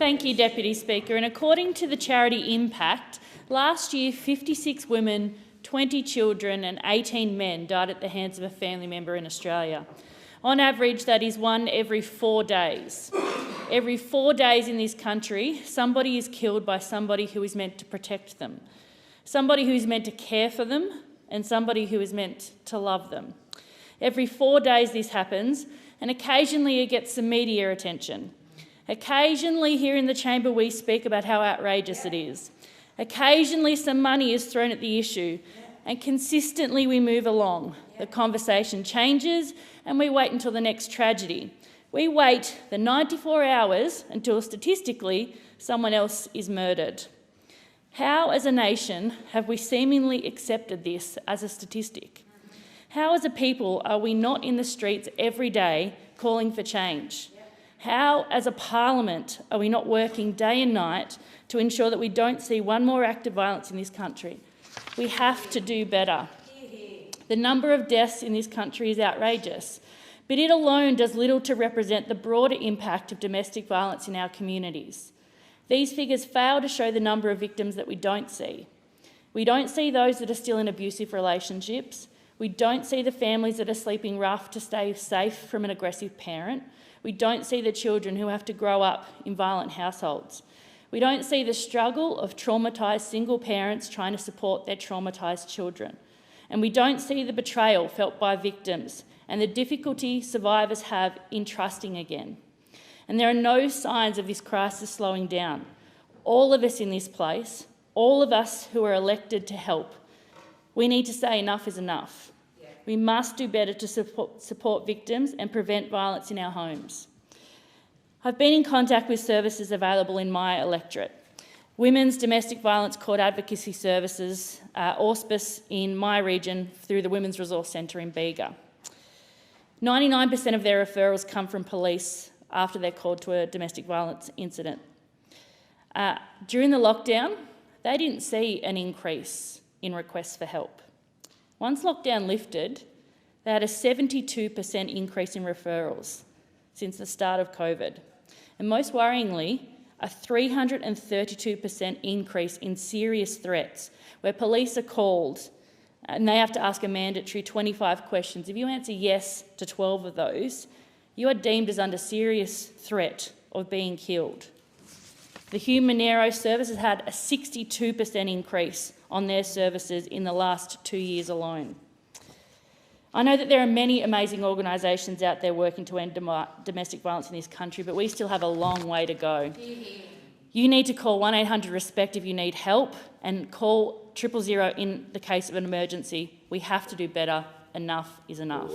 Thank you, Deputy Speaker. And according to the charity Impact, last year 56 women, 20 children and 18 men died at the hands of a family member in Australia. On average, that is one every 4 days. Every 4 days in this country, somebody is killed by somebody who is meant to protect them, somebody who is meant to care for them, and somebody who is meant to love them. Every 4 days this happens, and occasionally it gets some media attention. Occasionally here in the chamber we speak about how outrageous it is. Occasionally some money is thrown at the issue, and consistently we move along. The conversation changes and we wait until the next tragedy. We wait the 94 hours until statistically someone else is murdered. How as a nation have we seemingly accepted this as a statistic? How as a people are we not in the streets every day calling for change? How as a parliament are we not working day and night to ensure that we don't see one more act of violence in this country? We have to do better. The number of deaths in this country is outrageous, but it alone does little to represent the broader impact of domestic violence in our communities. These figures fail to show the number of victims that we don't see. We don't see those that are still in abusive relationships. We don't see the families that are sleeping rough to stay safe from an aggressive parent. We don't see the children who have to grow up in violent households. We don't see the struggle of traumatised single parents trying to support their traumatised children. And we don't see the betrayal felt by victims and the difficulty survivors have in trusting again. And there are no signs of this crisis slowing down. All of us in this place, all of us who are elected to help, we need to say enough is enough. We must do better to support victims and prevent violence in our homes. I've been in contact with services available in my electorate. Women's Domestic Violence Court Advocacy Services, Auspice in my region through the Women's Resource Centre in Bega. 99% of their referrals come from police after they're called to a domestic violence incident. During the lockdown, they didn't see an increase in requests for help. Once lockdown lifted, they had a 72% increase in referrals since the start of COVID. And most worryingly, a 332% increase in serious threats, where police are called and they have to ask a mandatory 25 questions. If you answer yes to 12 of those, you are deemed as under serious threat of being killed. The Humanero service has had a 62% increase on their services in the last 2 years alone. I know that there are many amazing organisations out there working to end domestic violence in this country, but we still have a long way to go. You need to call 1-800-RESPECT if you need help, and call 000 in the case of an emergency. We have to do better. Enough is enough.